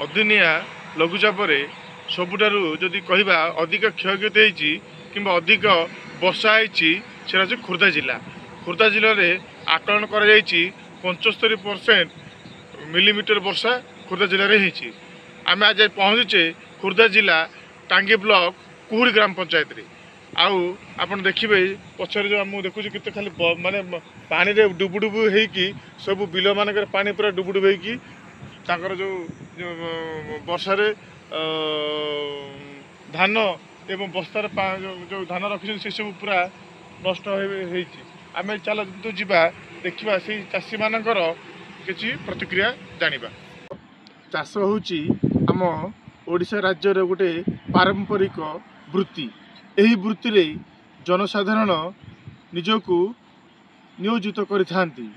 अदिनिया लघुचाप सबुठारु जदि कहवा अधिक क्षयक्षति होती कि अधिक वर्षा होती से खोर्धा जिला। खोर्धा जिले में आकलन कर 75% मिलीमीटर वर्षा खोर्धा जिले में होती। आम आज पहुँचे खोर्धा जिला टांगी ब्लॉक कुहुड़ी ग्राम पंचायत रे। आउ आपन देखिए पछरे जो मुझे देखुची केते खाली माने पानी रे डुबुडुबु हेकी सब बिल मानक पानी पूरा डुबुडुबु हेकी ताकर जो वर्षा रे धान एवं बस्तार जो धान रखी से सब पूरा नष्ट होती। आम चल तो जीवा देखा से चाषी मानकर किसी प्रतिक्रिया जानिबा। चाष होची आम ओडिशा राज्य रे गोटे पारंपरिक वृत्ति। एही वृत्ति रे जनसाधारण निजको नियोजित करिथांती।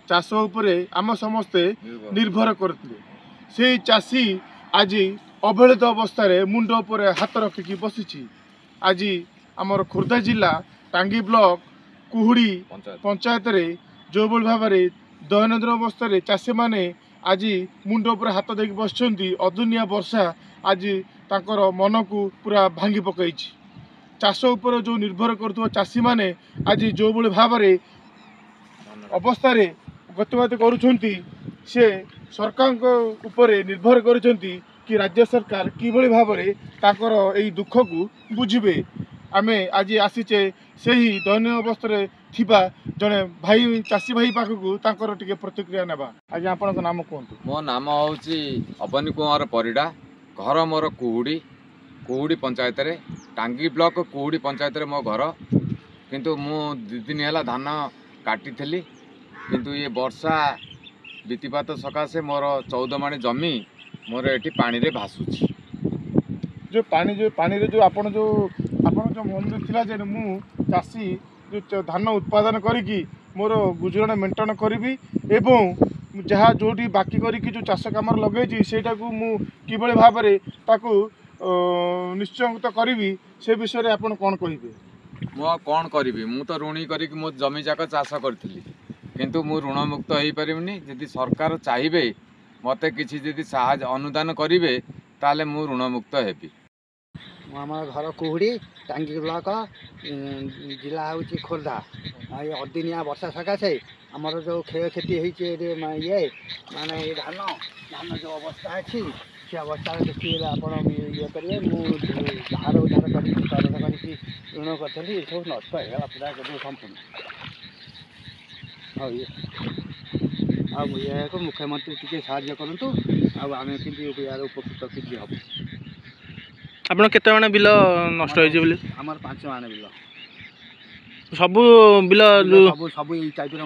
चाष उपरे आम समस्ते निर्भर करते। से चाषी आज अवहेलित अवस्था रे मुंड उपरे हाथ रखिकी बसिछि। आज आमर खोर्धा जिला टांगी ब्लॉक कुहुड़ी पंचायत रे जो बल भाव में दैनंदिन अवस्था रे चाषी माने आज मुंड उपर हाथ देकी बसछंती। अदुनिया वर्षा आज ताकर मन को पूरा भांगी पकईछि। चाष उपर जो निर्भर करथुवा चाषी माने आज जो बल भाव में अवस्था रे गतिवाद करुछंती से सरकार उपर निर्भर करिछंती कि राज्य सरकार किभली भाव में ताकर एई दुख को बुझिबे। आमे आज आसीचे सही दैनिक अवस्था थिबा जने भाई चाषी भाई पाखकू ताकर टिके प्रतिक्रिया नेबा। आज आपन नाम कहतु। मो नाम होची अबनी कुमार परिडा। घर मोर कुहुड़ी कुहुड़ी पंचायत रे टांगी ब्लॉक कुहुड़ी पंचायत रे मो घर। किंतु मु 2 दिन है धान काटी थली किंतु ये वर्षा बीतीपात सकाशे मोर 14 माणी जमी मोर एठी पानी रे भासुची। जो पानी रे जो आपन जो मन में थिला जे मु चाषी जो धान उत्पादन करिकी मोर गुजराण मेंटेन करी एवं जहाँ जोटी बाकी करिकी जो चाष काम लगे सेटा को मु किभली भाव में ताकू निश्चय करी से विषय रे आपन कोन कहिबे। मु कोन करिबी मु तो ऋणी करिकी मो जमी जाक चाष करथिली किंतु मु ऋण मुक्त होई परिबनी। जदि सरकार चाहिबे मते किछि जदि सहायता अनुदान करिवे ताले मु ऋण मुक्त हेबी। आम घर कुहुड़ी टांगी ब्लॉक जिला हूँ खोर्धा। अदिनिया वर्षा सकाशे आमर जो क्षयक्षति होती ये माने धान धान जो अवस्था अच्छी से अवस्था देखिए आप ये करेंगे मुझे धार उधार कर ऋण करी सब नष्ट होगा पूरा संपूर्ण। ये मुख्यमंत्री टी साहय करूँ आम कि यार उपकृत कि हम। आपन केते माने बिल नष्ट होई जे बोले हमर 5 माने बिल सब बिल सब ई टाइप रो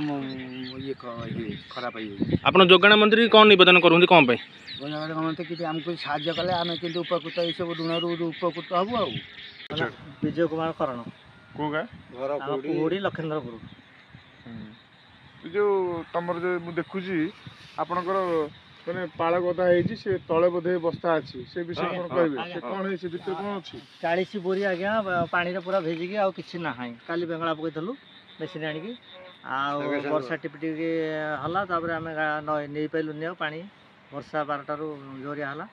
ये खराब होई। आपन जोगाण मंत्री कोन निवेदन करूंती कोन पे जोगाण मंत्री कि हमको साहाय्य कले आमे किंतु उपकृत ई सब ऋण रु उपकृत हबो। आ विजय कुमार करण कोगा घर कुहुड़ी लखेंद्रपुर। जो तमर जो मु देखुची आपनकर माने पाळ गदा हेजी से तळे बोधे बस्ता अछि से विषय कोन कहबे से कोन हे से भितर कोन अछि 40 बोरी आज्ञा पानी रे पूरा भेजी के आ किछि ना हाई काली बेंगळा पकैथलु मेसिन आनी की आ वर्षा टिपटी के हला तापर हमें नै पैलु ने पानी वर्षा 12 टारु जोरिया हला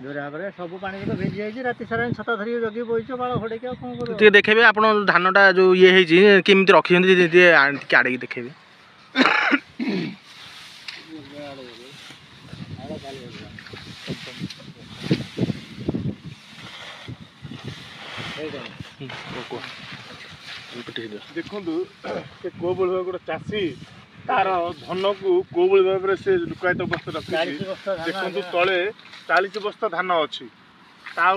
जोरिया भाबरे सब पानी रे भेजी हेजी राती सारा छता धरि जगी बोइछो बाळ होडे के कोन करू ते देखेबे आपन धानटा जो ये हेजी केमिति रखि हंदी जे आडे के देखेबे। देखु को गोटे चाषी तार धन को को भाव से लुकायित बस्ता रखी देखु तले 40 बस्ता धान अच्छी पाळ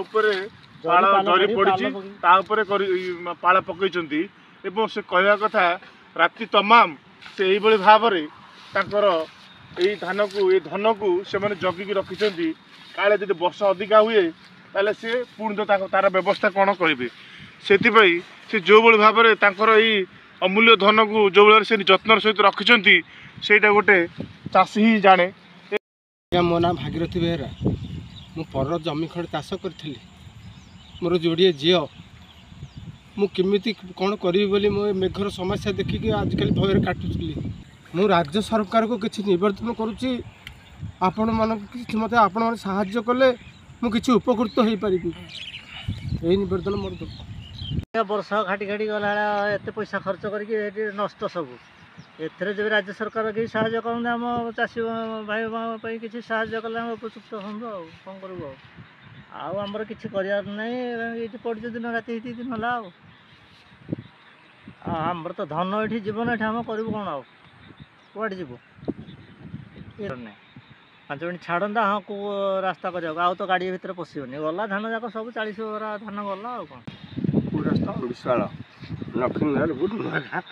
जरी पड़ी पाळ पकईचंती एवं से कहवा कथा राति तमाम से यही भाव में तांकर यही धान को ये धन को से जगिकी रखिंट काले जब वर्षा अधिका हुए ताले से पुणी तो तार व्यवस्था कौन करेंगे से जो भाव में तांकर यही अमूल्य धन को जो भाव से जत्न सहित रखिंट सेटा गोटे चाषी ही जाने। मो ना भागीरथी बेहरा मु पर जमी खंड चाष करी मोर जोड़े झील मुझे कौन करी बोली मो मेघर समस्या देखिकी आजिकल भय काटुली। मु राज्य सरकार को किसी निवेदन करुच्ची ଆପଣମାନଙ୍କୁ କିଛି ମୋତେ ଆପଣମାନେ ସାହାଯ୍ୟ କଲେ ମୁଁ କିଛି ଉପକୃତ ହେଇପାରିବି। ଏଇ ନିବେଦନ ମୋର। ବର୍ଷ ଘାଟି ଘାଟି ଗଲାବେଳେ ଏତେ ପଇସା ଖର୍ଚ୍ଚ କରିକି ଏଠି ନଷ୍ଟ ସବୁ। ଏଥିରେ ଯେବେ ରାଜ୍ୟ ସରକାର କିଛି ସାହାଯ୍ୟ କରନ୍ତେ ଆମ ଚାଷୀ ଭାଇମାନଙ୍କ ପାଇଁ କିଛି ସାହାଯ୍ୟ କଲେ ଆମେ ଉପଯୁକ୍ତ ହୁଅନ୍ତୁ। ଆଉ କ'ଣ କରିବୁ ଆଉ ଆମର କିଛି କରିବାର ନାହିଁ। ଏଇଠି ପଡ଼ିଛୁ ଦିନ ରାତି ଏଇଠି ଦିନ ହେଲା ଆଉ ଆମର ତ ଧନ ଏଠି ଜୀବନ ଏଠି ଆମେ କରିବୁ କ'ଣ ଆଉ କୁଆଡ଼େ ଯିବୁ ନାହିଁ। 5 ମିନିଟ୍ ଛାଡ଼ନ୍ତା ହଁ କେଉଁ ରାସ୍ତା କରିବାକୁ ଆଉ ତ ଗାଡ଼ି ଭିତରେ ପଶିବନି ଗଲା ଧାନ ଯାକ ସବୁ 40 ବରା ଧାନ ଗଲା ଆଉ କ'ଣ। ରାସ୍ତା ବିଶାଳ ଲକ୍ଷ୍ମୀନାରାୟଣପୁର ନୂଆ ଗାଁ।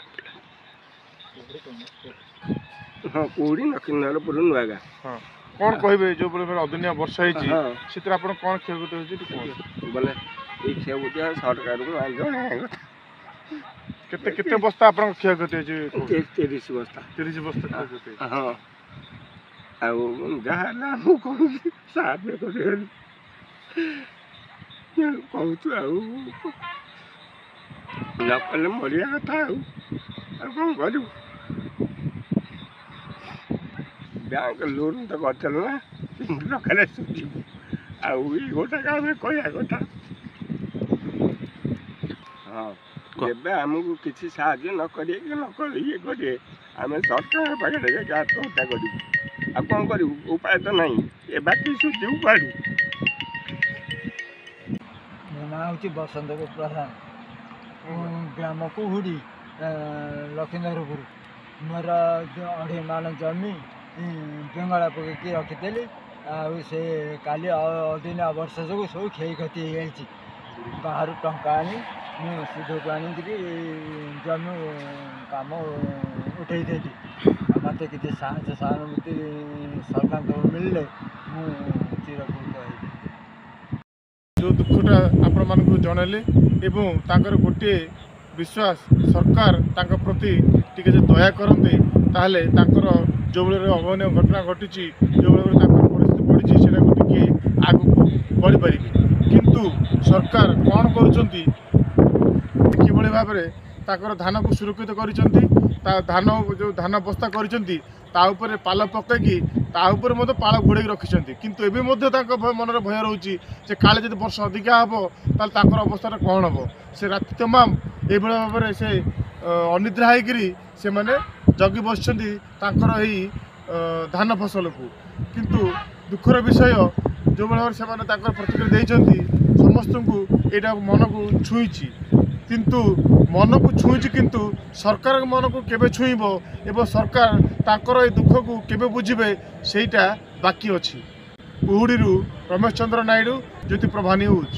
ହଁ କୁହୁଡ଼ି ଲକ୍ଷ୍ମୀନାରାୟଣପୁର ନୂଆ ଗାଁ। ହଁ କ'ଣ କହିବେ ଯେଉଁଭଳି ଅଦିନିଆ ବର୍ଷା ହେଇଛି ସେଥିରେ ଆପଣ କ'ଣ କ୍ଷୟକ୍ଷତି ହେଉଛି ଟିକେ କୁହନ୍ତୁ। ବୋଲେ ଏଇ କ୍ଷୟକ୍ଷତି ସରକାରଙ୍କୁ ଜଣାଇବା କଥା। କେତେ କେତେ ବସ୍ତା ଆପଣଙ୍କ କ୍ଷୟକ୍ଷତି ହେଇଛି? 30 ବସ୍ତା। 30 ବସ୍ତା କ୍ଷୟକ୍ଷତି। ହଁ ଆଉ ଯାହା ହେଲା ମୁଁ କହୁଛି ସାହାଯ୍ୟ କରିବେ କହୁଛୁ ଆଉ ନ କଲେ ମରିବା କଥା ଆଉ କ'ଣ କରିବୁ। ବ୍ୟାଙ୍କ ଲୋନ୍ ତ କରିଥିଲୁ ନା 3 ଟଙ୍କାରେ ସୁଝିବୁ ଆଉ ଏଇ ଗୋଟାକ ଆମେ କହିବା କଥା। ହଁ ଏବେ ଆମକୁ କିଛି ସାହାଯ୍ୟ ନ କରିବେ କି ନ କରି ଇଏ କରିବେ ଆମେ ସରକାର ପାଖରେ ଯାଇକି ଆତ୍ମହତ୍ୟା କରିବୁ। ଆଉ କ'ଣ କରିବୁ ଉପାୟ ତ ନାହିଁ। ଏ ବାକି ସୁଝିବୁ କୁଆଡ଼ୁ। ମୋ ନାଁ ହେଉଛି ବସନ୍ତ ପ୍ରଧାନ। ଗ୍ରାମ କୁହୁଡ଼ି ଲକ୍ଷ୍ମୀନାରାୟଣପୁର। ମୋର 2.5 ମାଣ ଜମି ବେଙ୍ଗଳା ପକେଇକି ରଖିଥିଲି। ଆଉ ସେ କାଲି ଅଦିନିଆ ବର୍ଷା ଯୋଗୁଁ ସବୁ କ୍ଷୟକ୍ଷତି ହେଇଯାଇଛି। ବାହାରୁ ଟଙ୍କା ଆଣି ମୁଁ ସୁଧକୁ ଆଣିକିରି ଜମି କାମ ଉଠେଇଥିଲି। ମୋତେ କିଛି ସାହାଯ୍ୟ ସହାନୁଭୂତି ସରକାରଙ୍କ ମିଳିଲେ ମୁଁ ଚିରକୃତ ହେବି। ଯେଉଁ ଦୁଃଖଟା ଆପଣମାନଙ୍କୁ ଜଣାଇଲେ ଏବଂ ତାଙ୍କର ଗୋଟିଏ ବିଶ୍ୱାସ ସରକାର ତାଙ୍କ ପ୍ରତି ଟିକେ ଯଦି ଦୟା କରନ୍ତେ ତାହେଲେ ତାଙ୍କର ଯେଉଁଭଳି ଅଭାବନୀୟ ଘଟଣା ଘଟିଛି ଯେଉଁଭଳି ତାଙ୍କର ପରିସ୍ଥିତି ପଡ଼ିଛି ସେଟାକୁ ଟିକେ ଆଗକୁ ବଢ଼ିପାରିବେ। କିନ୍ତୁ ସରକାର କ'ଣ କରୁଛନ୍ତି କିଭଳି ଭାବରେ ତାଙ୍କର ଧାନକୁ ସୁରକ୍ଷିତ କରିଛନ୍ତି। ତା ଧାନ ଯେଉଁ ଧାନ ବସ୍ତା କରିଛନ୍ତି ତା ଉପରେ ପାଲ ପକାଇକି ତା ଉପରେ ମଧ୍ୟ ପାଳ ଘୋଡ଼େଇକି ରଖିଛନ୍ତି। କିନ୍ତୁ ଏବେ ମଧ୍ୟ ତାଙ୍କ ମନରେ ଭୟ ରହୁଛି ଯେ କାଳେ ଯଦି ବର୍ଷା ଅଧିକା ହେବ ତାହେଲେ ତାଙ୍କର ଅବସ୍ଥାଟା କ'ଣ ହେବ। ସେ ରାତି ତମାମ ଏଇଭଳି ଭାବରେ ସେ ଅନିଦ୍ରା ହେଇକିରି ସେମାନେ ଜଗି ବସିଛନ୍ତି ତାଙ୍କର ଏହି ଧାନ ଫସଲକୁ। କିନ୍ତୁ ଦୁଃଖର ବିଷୟ ଯେଉଁଭଳି ଭାବରେ ସେମାନେ ତାଙ୍କର ପ୍ରତିକ୍ରିୟା ଦେଇଛନ୍ତି ସମସ୍ତଙ୍କୁ ଏଇଟା ମନକୁ ଛୁଇଁଛି। କିନ୍ତୁ ମନକୁ ଛୁଇଁଛି କିନ୍ତୁ ସରକାରଙ୍କ ମନକୁ କେବେ ଛୁଇଁବ ଏବଂ ସରକାର ତାଙ୍କର ଏ ଦୁଃଖକୁ କେବେ ବୁଝିବେ ସେଇଟା ବାକି ଅଛି। କୁହୁଡ଼ିରୁ ରମେଶ ଚନ୍ଦ୍ର ନାଇଡ଼ୁ, ଜ୍ୟୋତି ପ୍ରଭା ନ୍ୟୁଜ୍।